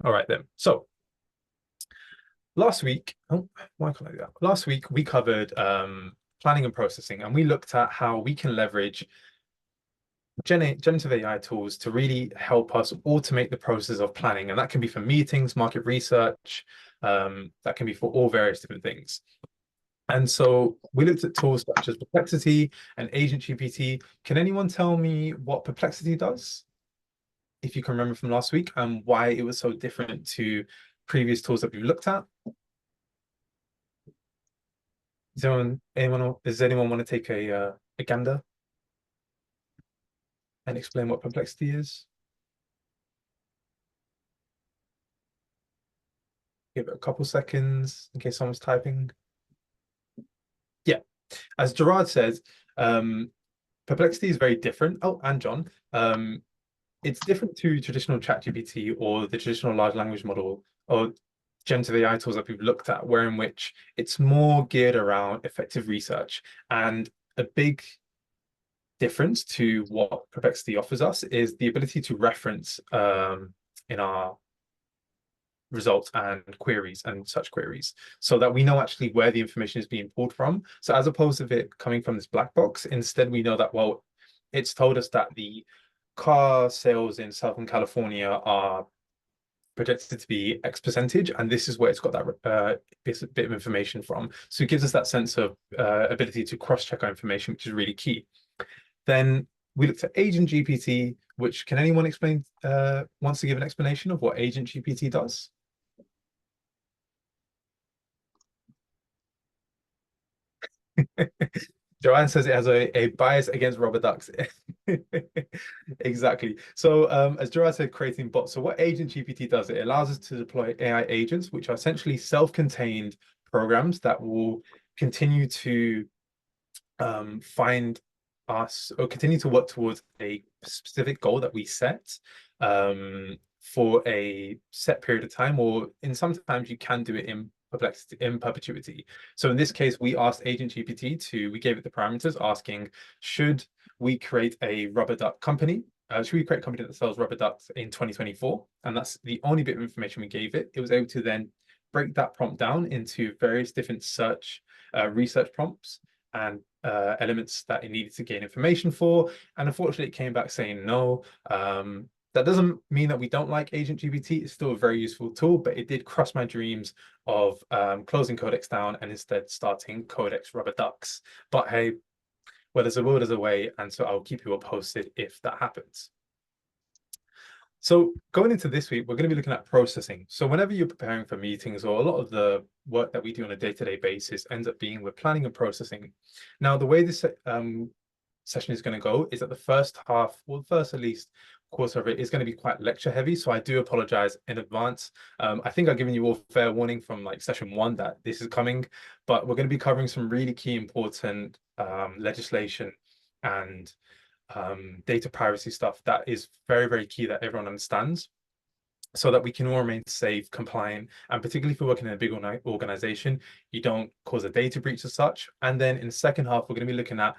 All right then. So last week, oh, why can't I do that? Last week we covered planning and processing, and we looked at how we can leverage generative AI tools to really help us automate the process of planning. And that can be for meetings, market research, that can be for all various different things. And so we looked at tools such as Perplexity and Agent GPT. Can anyone tell me what Perplexity does, if you can remember from last week, and why it was so different to previous tools that we've looked at? Does anyone want to take a gander and explain what Perplexity is? Give it a couple seconds in case someone's typing. Yeah, as Gerard says, Perplexity is very different. Oh, and John, it's different to traditional ChatGPT or the traditional large language model or generative AI tools that we've looked at, where in which it's more geared around effective research. And a big difference to what Perplexity offers us is the ability to reference in our results and queries and such queries so that we know actually where the information is being pulled from. So as opposed to it coming from this black box, instead we know that, well, it's told us that the car sales in Southern California are projected to be X percentage, and this is where it's got that bit of information from. So it gives us that sense of ability to cross-check our information, which is really key. Then we looked at Agent GPT, which can anyone explain, wants to give an explanation of what Agent GPT does? Joanne says it has a bias against rubber ducks. Exactly. So as Joanne said, creating bots. So what Agent GPT does, it allows us to deploy AI agents, which are essentially self-contained programs that will continue to find us or continue to work towards a specific goal that we set for a set period of time, or in sometimes you can do it in perpetuity. So in this case, we asked Agent GPT we gave it the parameters asking, should we create a rubber duck company? Should we create a company that sells rubber ducks in 2024? And that's the only bit of information we gave it. It was able to then break that prompt down into various different research prompts and elements that it needed to gain information for. And unfortunately, it came back saying no. That doesn't mean that we don't like Agent GPT. It's still a very useful tool, but it did crush my dreams of closing Codex down and instead starting Codex Rubber Ducks. But hey, well, there's a will, there's a way. And so I'll keep you all posted if that happens. So going into this week, we're going to be looking at processing. So whenever you're preparing for meetings, or a lot of the work that we do on a day-to-day basis ends up being with planning and processing. Now, the way this session is going to go is that the first half, or the first at least quarter of it, is going to be quite lecture heavy. So I do apologize in advance. I think I've given you all fair warning from like session one that this is coming, but we're going to be covering some really key important legislation and data privacy stuff that is very, very key that everyone understands so that we can all remain safe, compliant, and particularly if you're working in a big organization, you don't cause a data breach as such. And then in the second half, we're going to be looking at,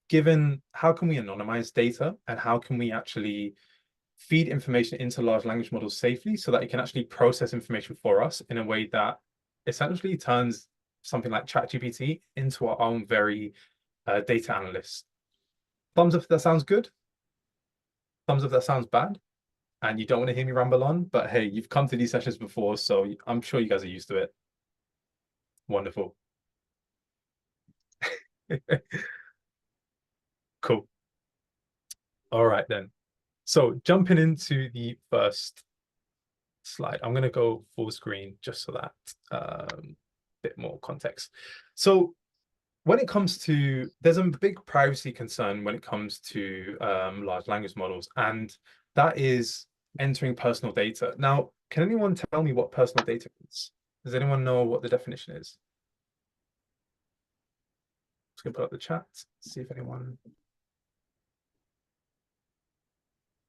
given how can we anonymize data and how can we actually feed information into large language models safely so that it can actually process information for us in a way that essentially turns something like ChatGPT into our own very data analyst. Thumbs up if that sounds good. Thumbs up if that sounds bad. And you don't want to hear me ramble on, but hey, you've come to these sessions before, so I'm sure you guys are used to it. Wonderful. Cool. All right then. So jumping into the first slide, I'm going to go full screen just so that bit more context. So when it comes to, there's a big privacy concern when it comes to large language models, and that is entering personal data. Now, can anyone tell me what personal data is? Does anyone know what the definition is? Just gonna put up the chat, see if anyone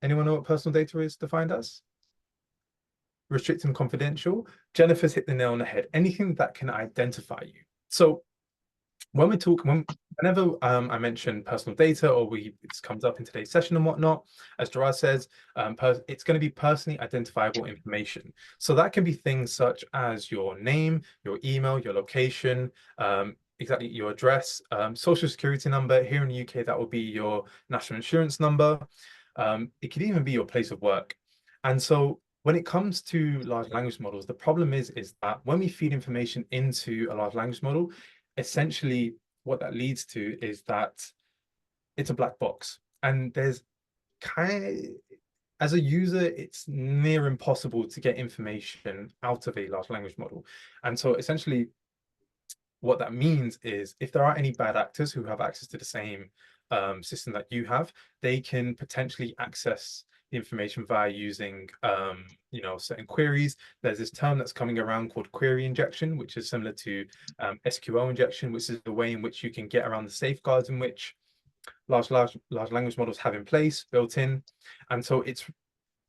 know what personal data is defined as? Restricted and confidential. Jennifer's hit the nail on the head. Anything that can identify you. So when we talk whenever I mention personal data or it comes up in today's session and whatnot, as Gerard says, it's going to be personally identifiable information. So that can be things such as your name, your email, your location, exactly your address, social security number. Here in the UK, that will be your national insurance number. It could even be your place of work. And so when it comes to large language models, the problem is that when we feed information into a large language model, essentially what that leads to is that it's a black box. And there's kind of, as a user, it's near impossible to get information out of a large language model. And so essentially what that means is if there are any bad actors who have access to the same system that you have, they can potentially access the information via using certain queries. There's this term that's coming around called query injection, which is similar to SQL injection, which is the way in which you can get around the safeguards in which large language models have in place, built in. And so it's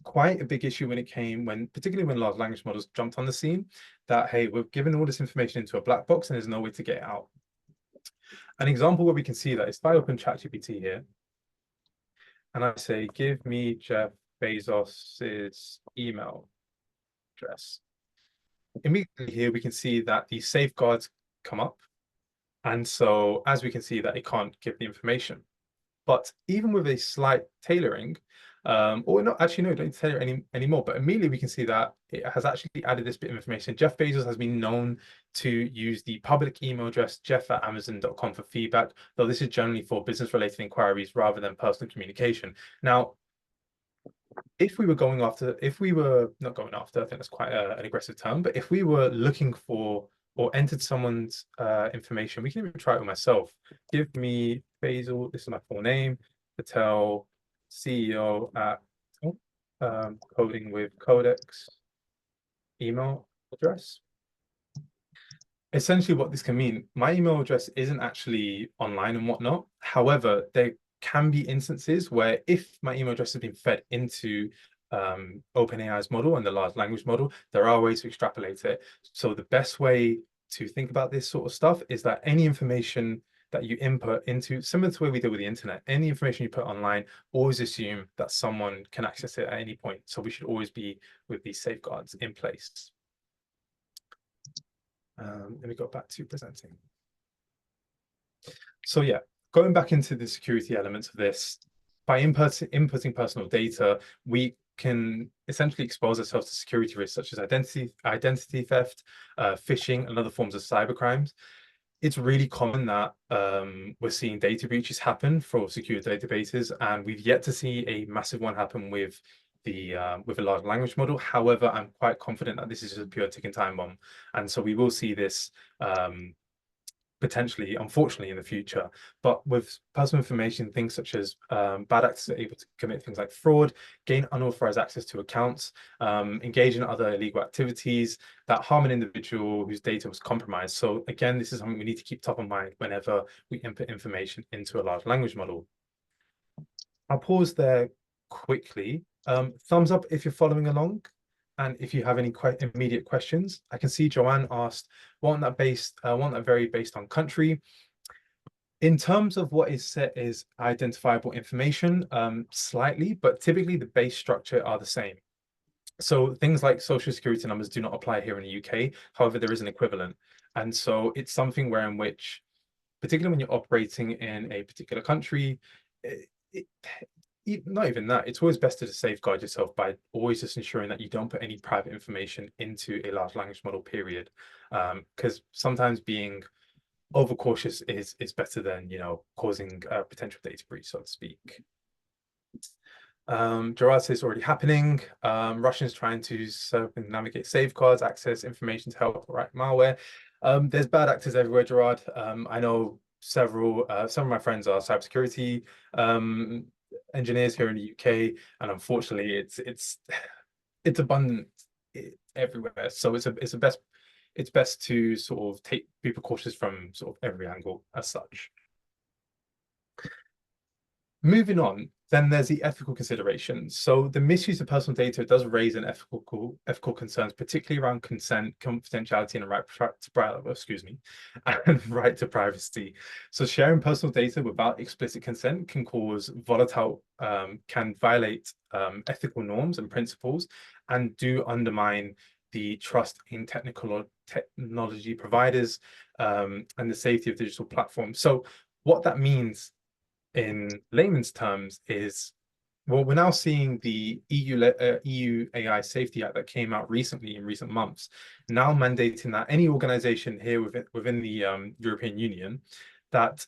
quite a big issue particularly when large language models jumped on the scene, that, hey, we've given all this information into a black box and there's no way to get it out. An example where we can see that is if I open ChatGPT here and I say, give me Jeff Bezos's email address. Immediately here, we can see that the safeguards come up. And so as we can see that it can't give the information. But even with a slight tailoring, or not actually, no, don't need to tailor it anymore. But immediately we can see that it has actually added this bit of information. Jeff Bezos has been known to use the public email address jeff@amazon.com for feedback, though this is generally for business-related inquiries rather than personal communication. Now, if we were not going after, I think that's quite an aggressive term, but if we were looking for or entered someone's information, we can even try it with myself. Give me Basil, this is my full name, Patel, CEO at Coding with Codex email address. Essentially what this can mean, my email address isn't actually online and whatnot. However, there can be instances where if my email address has been fed into OpenAI's model and the large language model, there are ways to extrapolate it. So the best way to think about this sort of stuff is that any information that you input into, similar to the way we do with the internet, any information you put online, always assume that someone can access it at any point. So we should always be with these safeguards in place. Let me go back to presenting. So yeah, going back into the security elements of this, by inputting personal data, we can essentially expose ourselves to security risks such as identity theft, phishing, and other forms of cybercrimes. It's really common that we're seeing data breaches happen for secure databases, and we've yet to see a massive one happen with a large language model. However, I'm quite confident that this is a pure ticking time bomb, and so we will see this potentially, unfortunately, in the future. But with personal information, things such as bad actors are able to commit things like fraud, gain unauthorized access to accounts, engage in other illegal activities that harm an individual whose data was compromised. So again, this is something we need to keep top of mind whenever we input information into a large language model. I'll pause there quickly. Thumbs up if you're following along. And if you have any immediate questions. I can see Joanne asked, wasn't that very based on country? In terms of what is set is identifiable information, slightly, but typically the base structure are the same. So things like social security numbers do not apply here in the UK. However, there is an equivalent. And so it's something where in which, particularly when you're operating in a particular country, not even that, it's always best to safeguard yourself by always just ensuring that you don't put any private information into a large language model, period. Because sometimes being overcautious is better than, causing a potential data breach, so to speak. Gerard says it's already happening. Russians trying to navigate safeguards, access information to help write malware. There's bad actors everywhere, Gerard. I know some of my friends are cybersecurity engineers here in the UK, and unfortunately, it's abundant everywhere. So it's best to sort of be precautious from sort of every angle as such. Moving on, Then there's the ethical considerations. So the misuse of personal data does raise an ethical concerns, particularly around consent, confidentiality, and excuse me, and right to privacy. So sharing personal data without explicit consent can cause can violate ethical norms and principles, and do undermine the trust in technology providers and the safety of digital platforms. So what that means in layman's terms is, well, we're now seeing the EU AI Safety Act that came out recently in recent months, now mandating that any organization here within the European Union that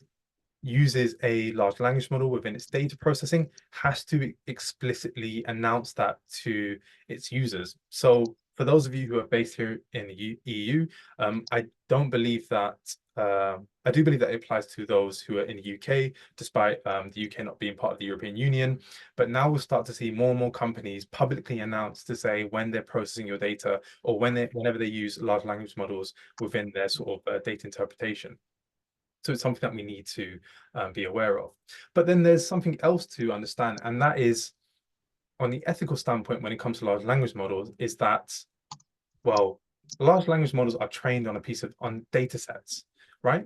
uses a large language model within its data processing has to explicitly announce that to its users. So for those of you who are based here in the EU, I don't believe that I do believe that it applies to those who are in the UK, despite the UK not being part of the European Union. But now we'll start to see more and more companies publicly announce to say when they're processing your data, or whenever they use large language models within their sort of data interpretation. So it's something that we need to be aware of. But then there's something else to understand, and that is, on the ethical standpoint, when it comes to large language models, is that, well, large language models are trained on data sets, right?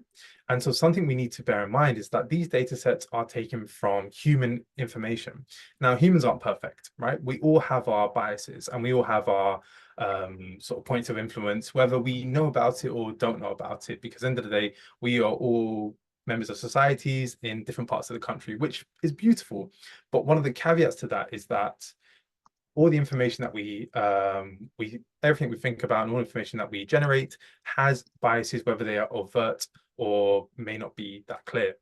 And so something we need to bear in mind is that these data sets are taken from human information. Now, humans aren't perfect, right? We all have our biases, and we all have our sort of points of influence, whether we know about it or don't know about it, because at the end of the day, we are all members of societies in different parts of the country, which is beautiful. But one of the caveats to that is that all the information that we everything we think about and all information that we generate has biases, whether they are overt or may not be that clear.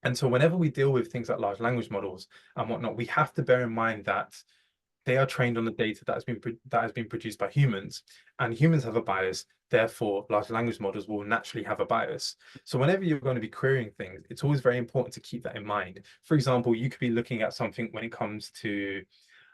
And so whenever we deal with things like large language models and whatnot, we have to bear in mind that they are trained on the data that has been produced by humans, and humans have a bias. Therefore, large language models will naturally have a bias. So whenever you're going to be querying things, it's always very important to keep that in mind. For example, you could be looking at something when it comes to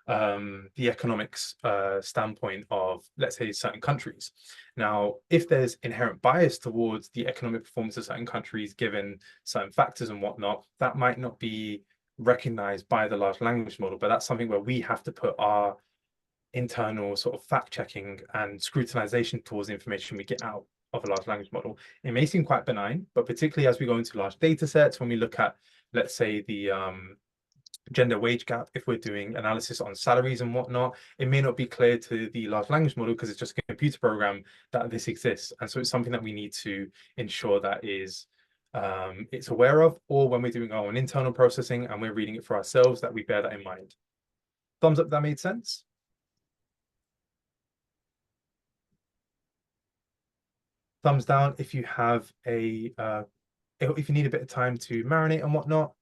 the economics standpoint of, let's say, certain countries. Now, if there's inherent bias towards the economic performance of certain countries, given certain factors and whatnot, that might not be recognized by the large language model, but that's something where we have to put our internal sort of fact checking and scrutinization towards the information we get out of a large language model. It may seem quite benign, but particularly as we go into large data sets, when we look at, let's say, the gender wage gap, if we're doing analysis on salaries and whatnot, it may not be clear to the large language model because it's just a computer program that this exists. And so it's something that we need to ensure that is it's aware of, or when we're doing our own internal processing and we're reading it for ourselves, that we bear that in mind. Thumbs up, that made sense? Thumbs down if you have if you need a bit of time to marinate and whatnot.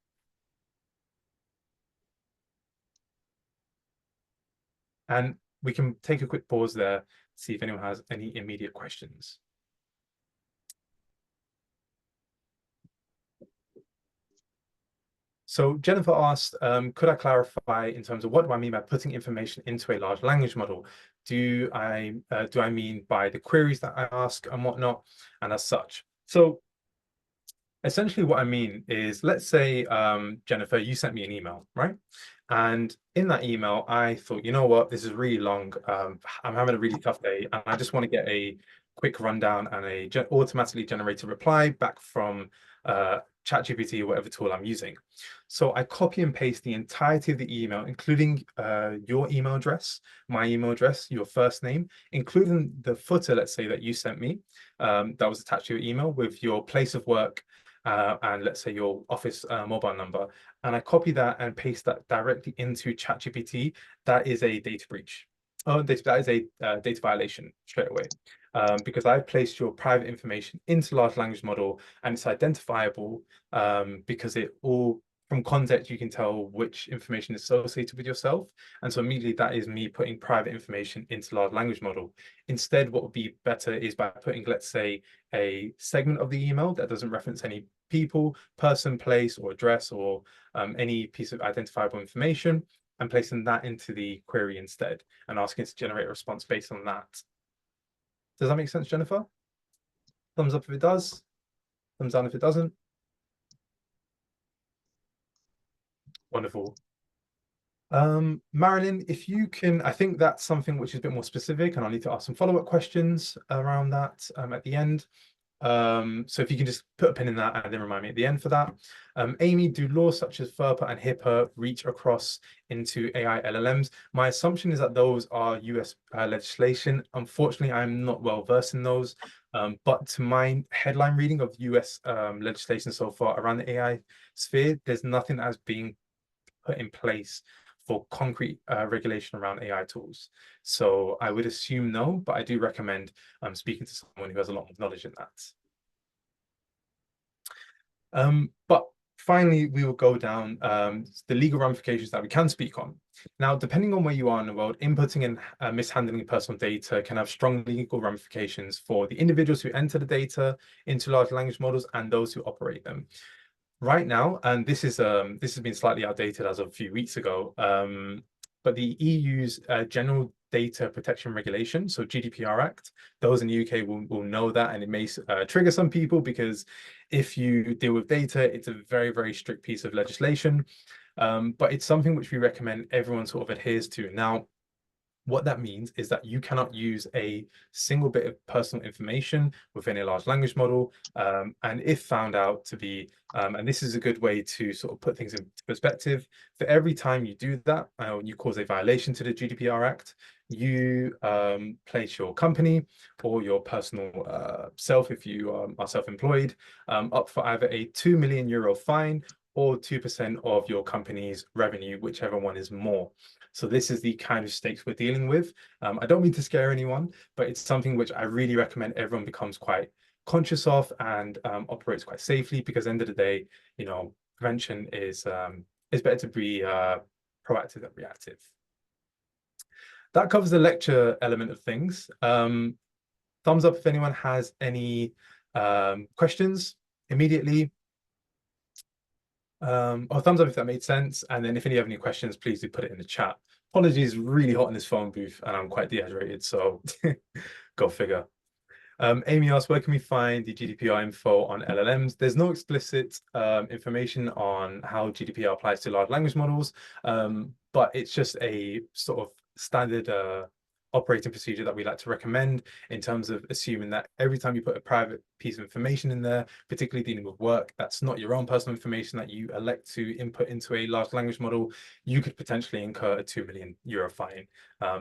And we can take a quick pause there, see if anyone has any immediate questions. So Jennifer asked, could I clarify in terms of what do I mean by putting information into a large language model? Do I mean by the queries that I ask and whatnot, and as such? So essentially what I mean is, let's say, Jennifer, you sent me an email, right? And in that email, I thought, you know what, this is really long. I'm having a really tough day, and I just want to get a quick rundown and automatically generated reply back from ChatGPT or whatever tool I'm using. So I copy and paste the entirety of the email, including your email address, my email address, your first name, including the footer, let's say, that you sent me, that was attached to your email with your place of work, and let's say your office mobile number, and I copy that and paste that directly into ChatGPT. That is a data breach. Oh, that is a data violation straight away, because I've placed your private information into large language model, and it's identifiable because it all, from context, you can tell which information is associated with yourself. And so immediately that is me putting private information into large language model. Instead, what would be better is by putting, let's say, a segment of the email that doesn't reference any people, person, place, or address, or any piece of identifiable information, and placing that into the query instead, and asking it to generate a response based on that. Does that make sense, Jennifer? Thumbs up if it does, thumbs down if it doesn't. Wonderful. Marilyn, if you can, I think that's something which is a bit more specific, and I'll need to ask some follow-up questions around that at the end. So if you can just put a pin in that and then remind me at the end for that. Amy, do laws such as FERPA and HIPAA reach across into AI LLMs? My assumption is that those are US legislation. Unfortunately, I'm not well versed in those, but to my headline reading of US legislation so far around the AI sphere, there's nothing that has been put in place for concrete regulation around AI tools. So I would assume no, but I do recommend speaking to someone who has a lot of knowledge in that. But finally, we will go down the legal ramifications that we can speak on. Now, depending on where you are in the world, inputting and mishandling personal data can have strong legal ramifications for the individuals who enter the data into large language models and those who operate them. Right now, and this has been slightly outdated as of a few weeks ago, but the EU's General Data Protection Regulation, so GDPR Act, those in the UK will know that, and it may trigger some people because if you deal with data, it's a very, very strict piece of legislation. But it's something which we recommend everyone sort of adheres to. Now, what that means is that you cannot use a single bit of personal information within a large language model. And if found out to be, and this is a good way to sort of put things into perspective, for every time you do that, you cause a violation to the GDPR Act, you place your company or your personal self, if you are self-employed, up for either a 2 million euro fine or 2% of your company's revenue, whichever one is more. So this is the kind of stakes we're dealing with. I don't mean to scare anyone, but it's something which I really recommend everyone becomes quite conscious of and operates quite safely, because at the end of the day, prevention is better to be proactive than reactive. That covers the lecture element of things. Thumbs up if anyone has any questions immediately. Or thumbs up if that made sense. And then if any have any questions, please do put it in the chat. Apologies, really hot in this phone booth and I'm quite dehydrated, so go figure. Amy asked, where can we find the GDPR info on LLMs? There's no explicit information on how GDPR applies to large language models, but it's just a sort of standard operating procedure that we like to recommend, in terms of assuming that every time you put a private piece of information in there, particularly dealing with work, that's not your own personal information that you elect to input into a large language model, you could potentially incur a 2 million euro fine.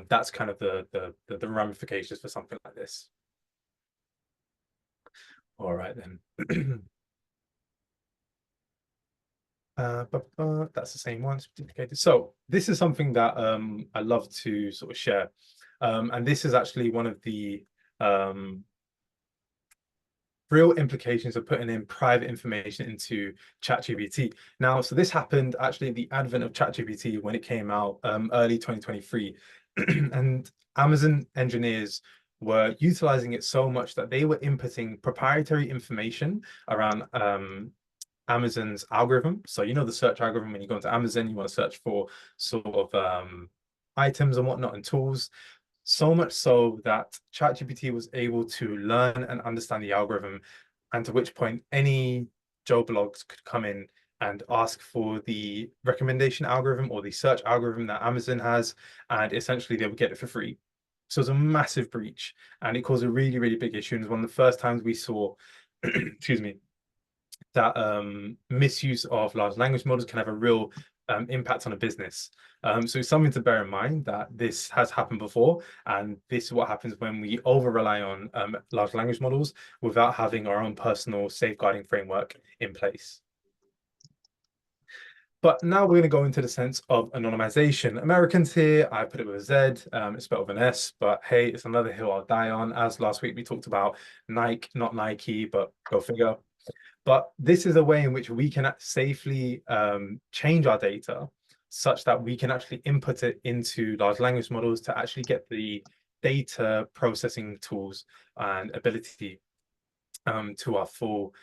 That's kind of the ramifications for something like this. All right then. That's the same one, duplicated. So this is something that I love to sort of share. And this is actually one of the real implications of putting in private information into ChatGPT. Now, so this happened actually at the advent of ChatGPT when it came out early 2023. And Amazon engineers were utilizing it so much that they were inputting proprietary information around Amazon's algorithm. So the search algorithm, when you go into Amazon, you want to search for sort of items and whatnot and tools. So much so that ChatGPT was able to learn and understand the algorithm, and to which point any Joe Blogs could come in and ask for the recommendation algorithm or the search algorithm that Amazon has, and essentially they would get it for free. So it's a massive breach, and it caused a really, really big issue. And it was one of the first times we saw, excuse me, that misuse of large language models can have a real impact on a business. So it's something to bear in mind that this has happened before, and this is what happens when we over rely on large language models without having our own personal safeguarding framework in place. But now we're going to go into the sense of anonymization. Americans here, I put it with a Z, it's spelled with an S, but hey, it's another hill I'll die on. As last week we talked about Nike, not Nike, but go figure. But this is a way in which we can safely change our data such that we can actually input it into large language models to actually get the data processing tools and ability to our full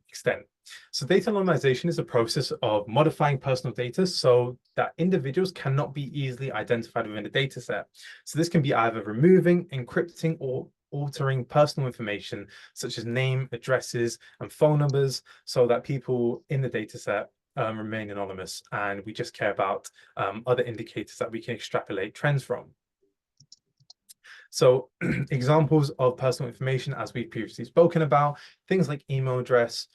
extent. So data anonymization is a process of modifying personal data so that individuals cannot be easily identified within a data set. So this can be either removing, encrypting, or altering personal information such as name, addresses, and phone numbers, so that people in the data set remain anonymous, and we just care about other indicators that we can extrapolate trends from. So examples of personal information, as we've previously spoken about, things like email address,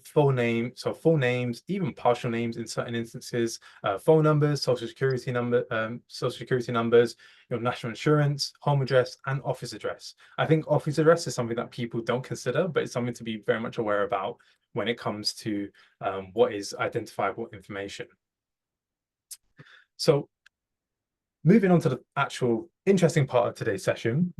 full name, so full names, even partial names in certain instances, phone numbers, social security numbers, your national insurance, home address, and office address. I think office address is something that people don't consider, but it's something to be very much aware about when it comes to what is identifiable information. So moving on to the actual interesting part of today's session,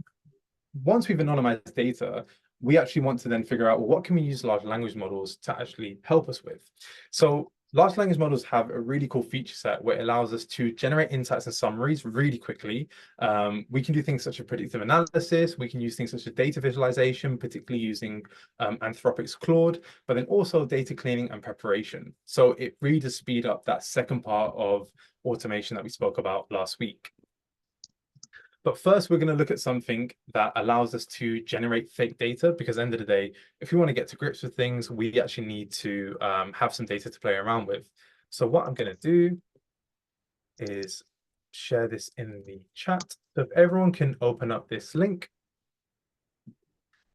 once we've anonymized data, we actually want to then figure out, well, what can we use large language models to actually help us with? So large language models have a really cool feature set where it allows us to generate insights and summaries really quickly. We can do things such as predictive analysis. We can use things such as data visualization, particularly using Anthropic's Claude, but then also data cleaning and preparation. So it really does speed up that second part of automation that we spoke about last week. But first, we're going to look at something that allows us to generate fake data, because at the end of the day, if we want to get to grips with things, we actually need to have some data to play around with. So what I'm going to do is share this in the chat. So if everyone can open up this link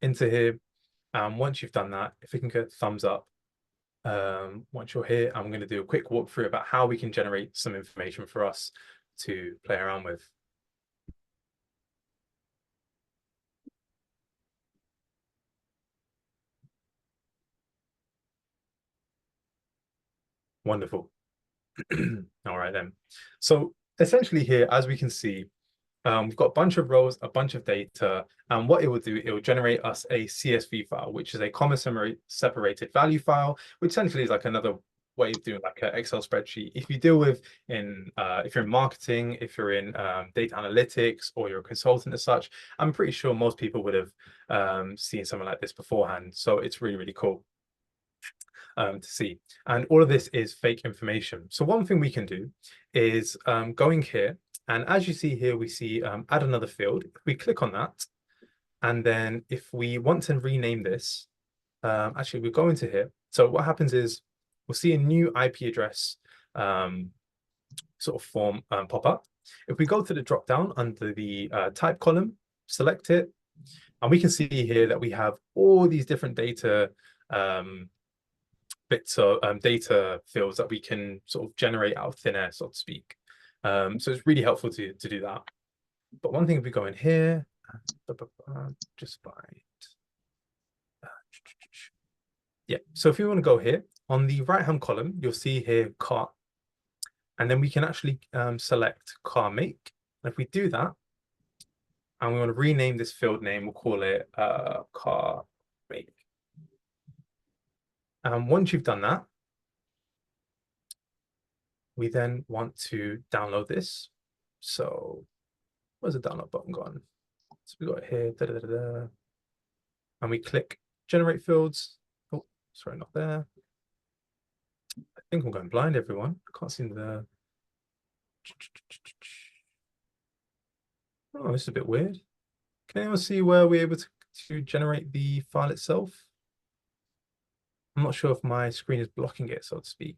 into here, once you've done that, if we can get a thumbs up, once you're here, I'm going to do a quick walkthrough about how we can generate some information for us to play around with. Wonderful. All right then. So essentially here, as we can see, we've got a bunch of rows, a bunch of data, and what it will do, it will generate us a CSV file, which is a comma separated value file, which essentially is like another way of doing like an Excel spreadsheet. If you deal with if you're in marketing, if you're in data analytics, or you're a consultant as such, I'm pretty sure most people would have seen something like this beforehand. So it's really, really cool to see. And all of this is fake information. So one thing we can do is going here, and as you see here, we see add another field. If we click on that, and then if we want to rename this, actually we go into here. So what happens is we'll see a new IP address sort of form pop up. If we go to the drop down under the type column, select it, and we can see here that we have all these different data bits of data fields that we can sort of generate out of thin air, so to speak. So it's really helpful to do that. But one thing, if we go in here, just by yeah. So if you want to go here on the right hand column, you'll see here car, and then we can actually select car make. And if we do that, and we want to rename this field name, we'll call it car make. And once you've done that, we then want to download this. So where's the download button gone? So we got it here, and we click generate fields. Oh, sorry, not there. I think I'm going blind, everyone. I can't see the. Oh, this is a bit weird. Can anyone see where we're able to generate the file itself? I'm not sure if my screen is blocking it, so to speak.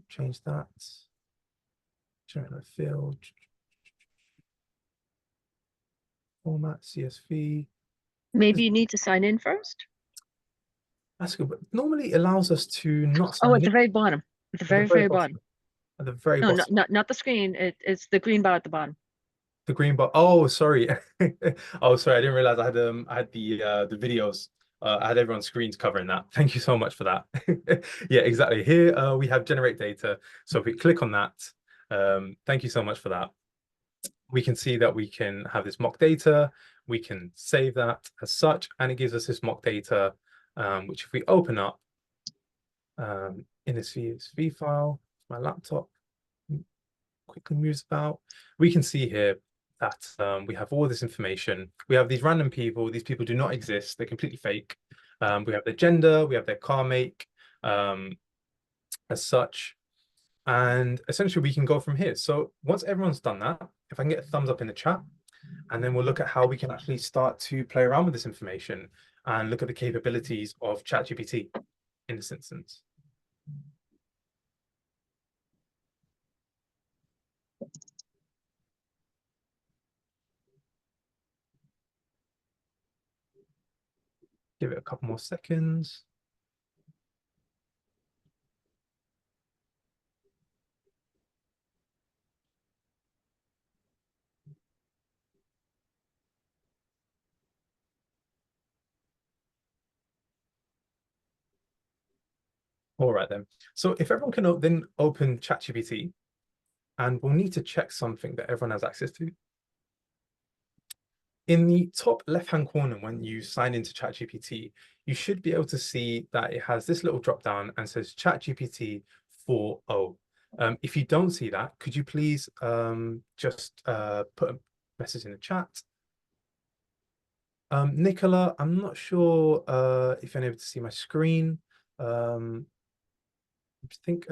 Change that. Generate a field. Format CSV. Maybe you need to sign in first. That's good, but normally it allows us to not sign Oh, at in. the very bottom. At the very, very bottom. At the very No, bottom. not the screen. It's the green bar at the bottom. The green bar. Oh, sorry. Oh, sorry. I didn't realize I had the videos. I had everyone's screens covering that. Thank you so much for that. Yeah, exactly. Here we have generate data. So if we click on that, thank you so much for that. We can see that we can have this mock data. We can save that as such, and it gives us this mock data, which if we open up in this CSV file, my laptop quickly moves about, we can see here that we have all this information. We have these random people. These people do not exist. They're completely fake. We have their gender. We have their car make as such. And essentially, we can go from here. So once everyone's done that, if I can get a thumbs up in the chat, and then we'll look at how we can actually start to play around with this information. and look at the capabilities of ChatGPT in this instance. Give it a couple more seconds. All right then. So if everyone can then open ChatGPT, and we'll need to check something that everyone has access to. In the top left-hand corner, when you sign into ChatGPT, you should be able to see that it has this little drop down and says ChatGPT 4.0. If you don't see that, could you please just put a message in the chat? Nicola, I'm not sure if you're able to see my screen. I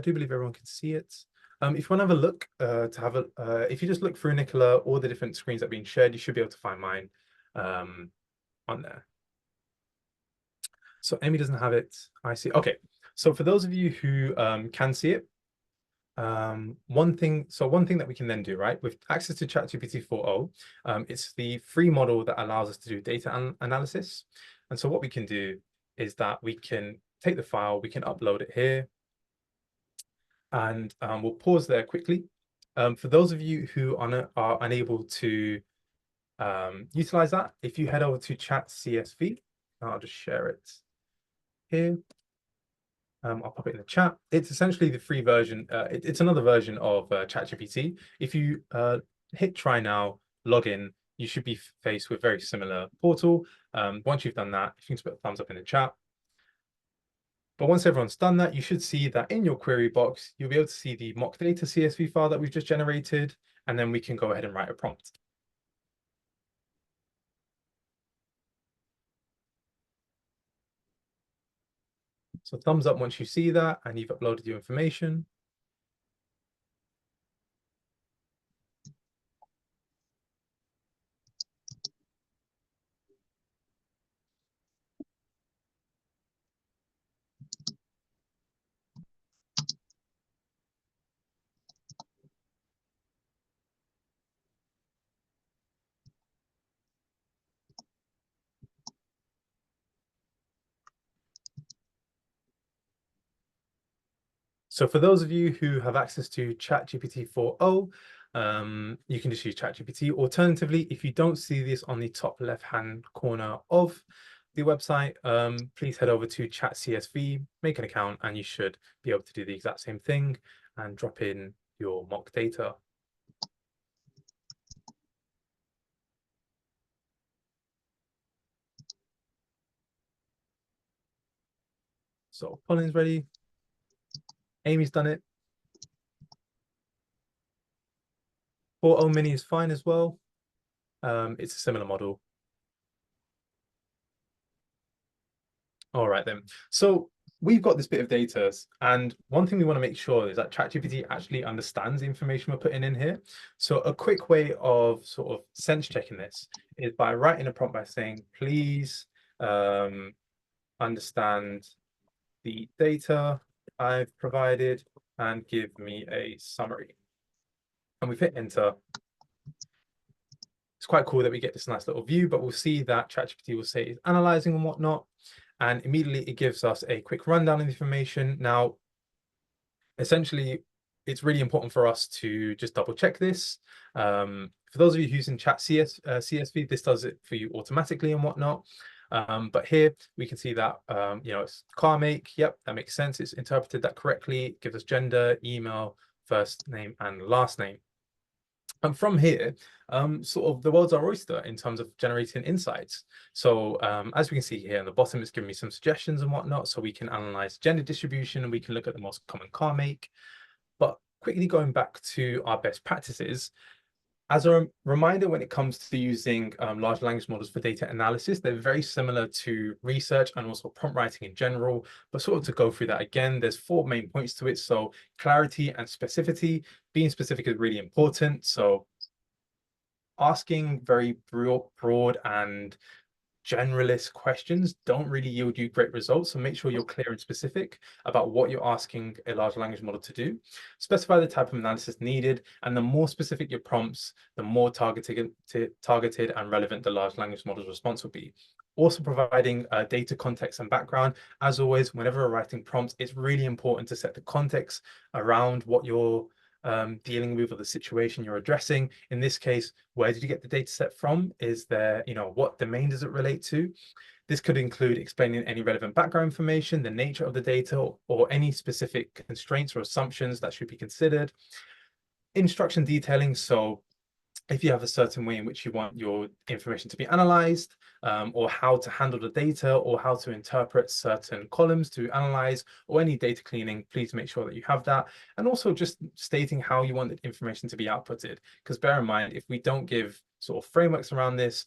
do believe everyone can see it. If you want to have a look, if you just look through Nicola, all the different screens that are being shared, you should be able to find mine on there. So Amy doesn't have it. I see. Okay. So for those of you who can see it, one thing that we can then do, right, with access to ChatGPT 4.0, it's the free model that allows us to do data analysis. And so what we can do is that we can take the file, we can upload it here, and we'll pause there quickly. For those of you who are unable to utilize that, if you head over to Chat CSV, I'll just share it here. I'll pop it in the chat. It's essentially the free version. It's another version of ChatGPT. If you hit try now, log in, you should be faced with very similar portal. Once you've done that, you can just put a thumbs up in the chat. But once everyone's done that, you should see that in your query box, you'll be able to see the mock data CSV file that we've just generated, and then we can go ahead and write a prompt. So thumbs up once you see that and you've uploaded your information. So for those of you who have access to ChatGPT 4.0, you can just use ChatGPT. Alternatively, if you don't see this on the top left-hand corner of the website, please head over to Chat CSV, make an account, and you should be able to do the exact same thing and drop in your mock data. So Colin's ready. Amy's done it. 4.0 mini is fine as well. It's a similar model. All right then. So we've got this bit of data, and one thing we want to make sure is that ChatGPT actually understands the information we're putting in here. So a quick way of sort of sense checking this is by writing a prompt by saying, please understand the data I've provided and give me a summary. And we've hit enter. It's quite cool that we get this nice little view, but we'll see that ChatGPT will say it's analyzing and whatnot. And immediately it gives us a quick rundown of the information. Now, essentially, it's really important for us to just double check this. For those of you using Chat CSV, this does it for you automatically and whatnot. But here we can see that, it's car make. Yep, that makes sense. It's interpreted that correctly. It gives us gender, email, first name, and last name. And from here, sort of the world's our oyster in terms of generating insights. So as we can see here on the bottom, it's giving me some suggestions and whatnot. So we can analyze gender distribution and we can look at the most common car make. But quickly going back to our best practices, as a reminder, when it comes to using large language models for data analysis, they're very similar to research and also prompt writing in general. But sort of to go through that again, there's 4 main points to it. So clarity and specificity. Being specific is really important. So asking very broad and generalist questions don't really yield you great results. So make sure you're clear and specific about what you're asking a large language model to do. Specify the type of analysis needed, and the more specific your prompts, the more targeted and relevant the large language model's response will be. Also providing data context and background. As always, whenever we're writing prompts, it's really important to set the context around what you're dealing with or the situation you're addressing. In this case, where did you get the data set from? Is there, what domain does it relate to? This could include explaining any relevant background information, the nature of the data, or any specific constraints or assumptions that should be considered. Instruction detailing, so if you have a certain way in which you want your information to be analyzed, or how to handle the data, or how to interpret certain columns to analyze, or any data cleaning, please make sure that you have that. And also just stating how you want the information to be outputted. Because bear in mind, if we don't give sort of frameworks around this,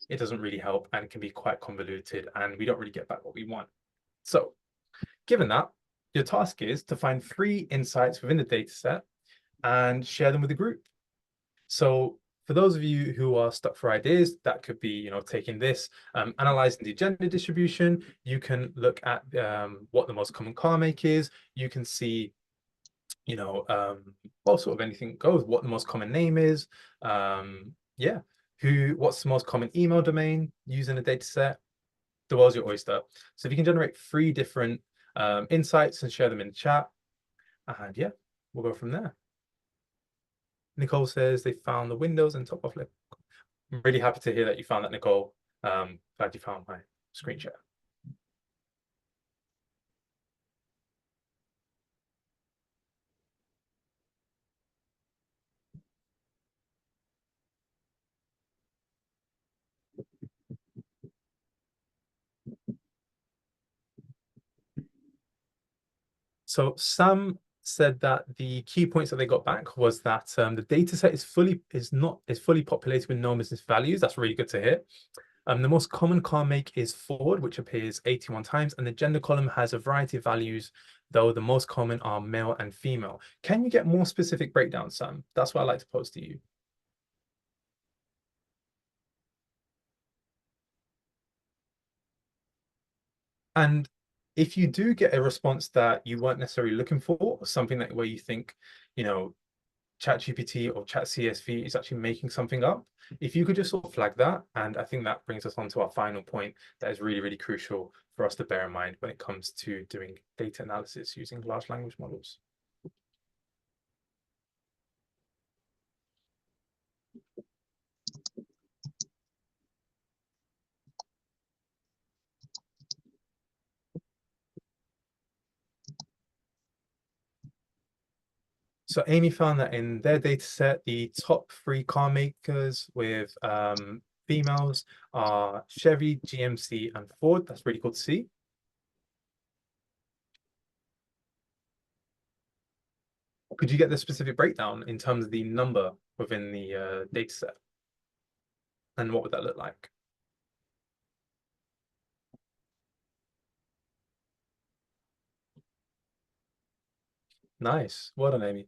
it doesn't really help and it can be quite convoluted and we don't really get back what we want. So given that, your task is to find 3 insights within the data set and share them with the group. So for those of you who are stuck for ideas, that could be, taking this, analyzing the gender distribution. You can look at what the most common car make is. You can see, well, sort of anything goes, what the most common name is. Yeah, what's the most common email domain using a data set. The world's your oyster. So if you can generate 3 different insights and share them in the chat, and yeah, we'll go from there. Nicole says they found the windows and top of lip. I'm really happy to hear that you found that, Nicole. Glad you found my screen share. So Sam said that the key points that they got back was that the data set is fully populated with no business values. That's really good to hear. The most common car make is Ford, which appears 81 times, and the gender column has a variety of values, though the most common are male and female. Can you get more specific breakdown, Sam? That's what I'd like to pose to you. And if you do get a response that you weren't necessarily looking for, or something that where you think, ChatGPT or ChatCSV is actually making something up, if you could just sort of flag that, and I think that brings us on to our final point that is really, really crucial for us to bear in mind when it comes to doing data analysis using large language models. So Amy found that in their data set, the top 3 car makers with females are Chevy, GMC, and Ford. That's really cool to see. Could you get the specific breakdown in terms of the number within the data set? And what would that look like? Nice. Well done, Amy.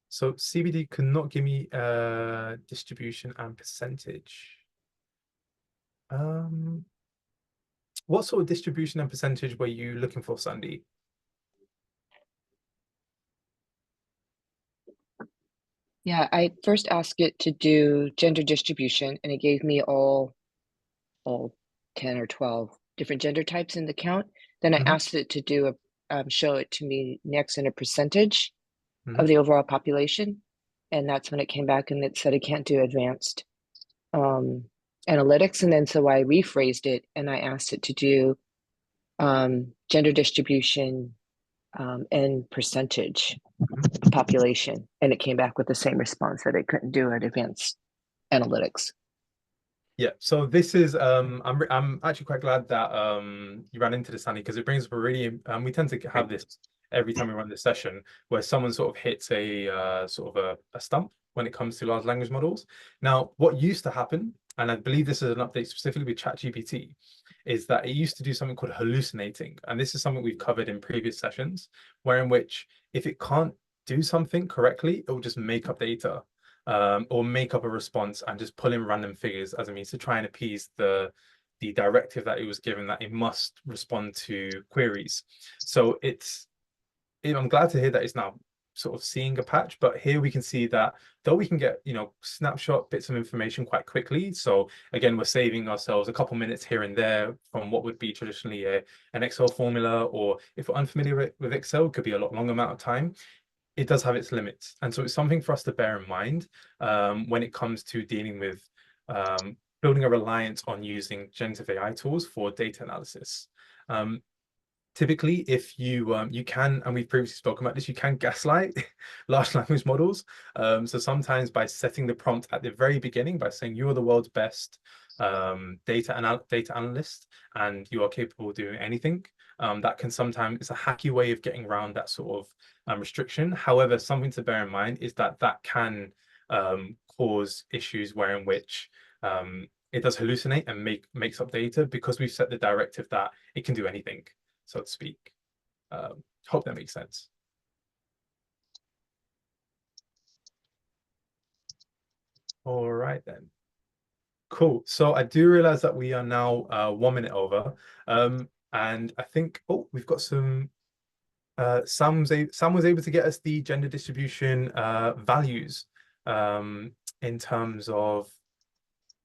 So CBD could not give me distribution and percentage. What sort of distribution and percentage were you looking for, Sandy? Yeah, I first asked it to do gender distribution, and it gave me all 10 or 12 different gender types in the count. Then I asked it to do show it to me next in a percentage of the overall population, and that's when it came back and it said it can't do advanced analytics. And then so I rephrased it and I asked it to do gender distribution and percentage population, and it came back with the same response that it couldn't do at advanced analytics. Yeah, so this is I'm actually quite glad that you ran into this, Sandy, because it brings up a really we tend to have this every time we run this session where someone sort of hits a sort of a stump when it comes to large language models. Now, what used to happen, and I believe this is an update specifically with ChatGPT, is that it used to do something called hallucinating, and this is something we've covered in previous sessions, where in which if it can't do something correctly, it will just make up data or make up a response and just pull in random figures as a means to try and appease the directive that it was given that it must respond to queries. So I'm glad to hear that it's now sort of seeing a patch, but here we can see that though we can get, snapshot bits of information quite quickly. So again, we're saving ourselves a couple minutes here and there from what would be traditionally an Excel formula, or if we're unfamiliar with Excel, it could be a lot longer amount of time. It does have its limits. And so it's something for us to bear in mind when it comes to dealing with building a reliance on using generative AI tools for data analysis. Typically, if you can, and we've previously spoken about this, you can gaslight large language models. So sometimes by setting the prompt at the very beginning by saying you are the world's best data analyst and you are capable of doing anything, that can sometimes, it's a hacky way of getting around that sort of restriction. However, something to bear in mind is that that can cause issues where in which it does hallucinate and makes up data because we've set the directive that it can do anything, so to speak. Hope that makes sense. All right then. Cool. So I do realize that we are now 1 minute over. And I think, oh, we've got some Sam was able to get us the gender distribution values in terms of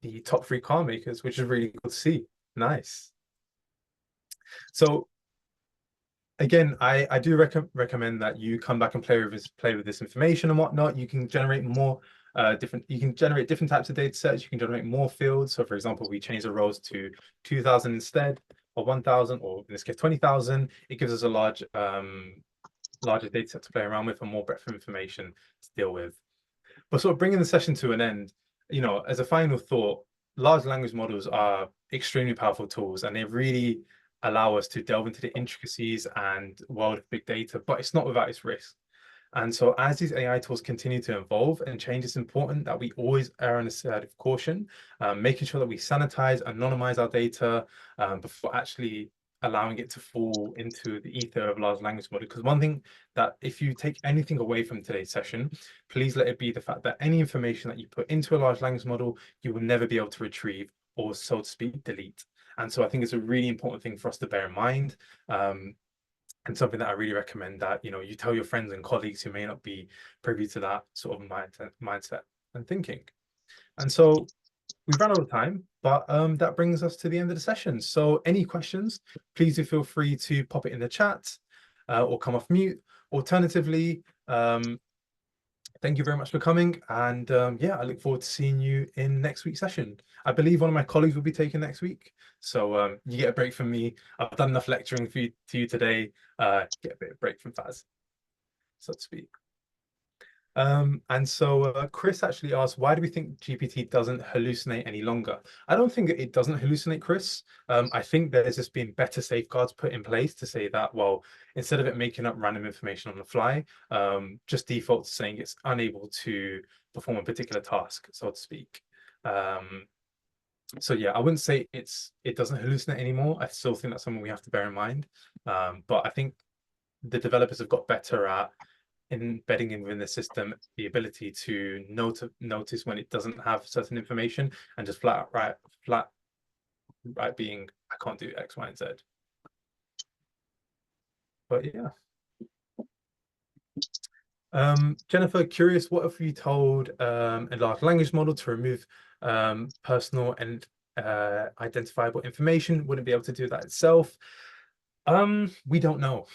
the top 3 car makers, which is really good to see. Nice. So again, I do recommend that you come back and play with this information and whatnot. You can generate more you can generate different types of data sets. You can generate more fields. So for example, we change the rows to 2000 instead of 1000, or in this case 20,000. It gives us a larger data set to play around with and more breadth of information to deal with. But sort of bringing the session to an end, as a final thought, large language models are extremely powerful tools, and they really allow us to delve into the intricacies and world of big data, but it's not without its risk. And so as these AI tools continue to evolve and change, it's important that we always err on the side of caution, making sure that we sanitize, anonymize our data before actually allowing it to fall into the ether of large language model. Because one thing that if you take anything away from today's session, please let it be the fact that any information that you put into a large language model, you will never be able to retrieve or, so to speak, delete. And so I think it's a really important thing for us to bear in mind. And something that I really recommend that you tell your friends and colleagues who may not be privy to that sort of mindset and thinking. And so we've run out of time, but that brings us to the end of the session. So any questions, please do feel free to pop it in the chat or come off mute. Alternatively, thank you very much for coming. And yeah, I look forward to seeing you in next week's session. I believe one of my colleagues will be taking next week. So you get a break from me. I've done enough lecturing to you today. Get a bit of break from Faz, so to speak. And so Chris actually asked, why do we think GPT doesn't hallucinate any longer? I don't think it doesn't hallucinate, Chris. I think there's just been better safeguards put in place to say that, well, instead of it making up random information on the fly, just default to saying it's unable to perform a particular task, so to speak. So yeah, I wouldn't say it doesn't hallucinate anymore. I still think that's something we have to bear in mind. But I think the developers have got better at embedding in within the system the ability to notice when it doesn't have certain information and just flat being, I can't do X, Y, and Z. But yeah. Jennifer, curious, what have you told a large language model to remove personal and identifiable information? Wouldn't be able to do that itself. We don't know,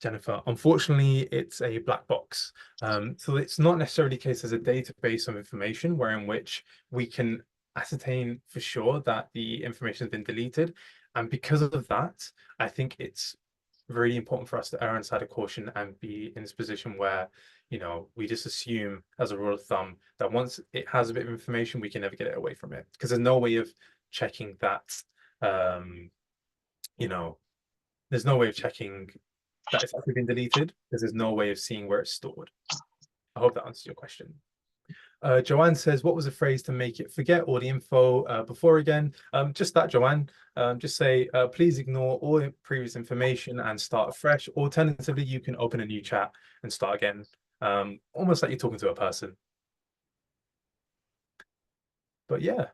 Jennifer. Unfortunately, it's a black box. So it's not necessarily the case as a database of information wherein which we can ascertain for sure that the information has been deleted. And because of that, I think it's really important for us to err on the side of caution and be in this position where you know, we just assume as a rule of thumb that once it has a bit of information, we can never get it away from it, because there's no way of checking that, you know, there's no way of checking that it's actually been deleted, because there's no way of seeing where it's stored. I hope that answers your question. Joanne says, what was the phrase to make it forget all the info before again? Just that, Joanne. Just say, please ignore all previous information and start fresh. Alternatively, you can open a new chat and start again, almost like you're talking to a person. But yeah,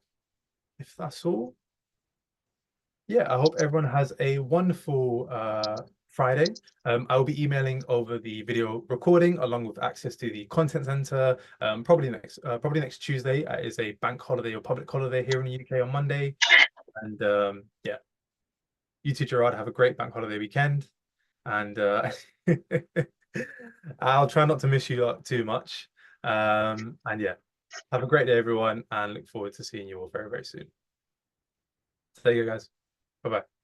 if that's all, yeah, I hope everyone has a wonderful Friday. I will be emailing over the video recording along with access to the content center. Probably next Tuesday. It is a bank holiday or public holiday here in the UK on Monday. And yeah, you too, Gerard. Have a great bank holiday weekend. And I'll try not to miss you too much. And yeah, have a great day, everyone, and look forward to seeing you all very, very soon. There you go, guys. Bye bye.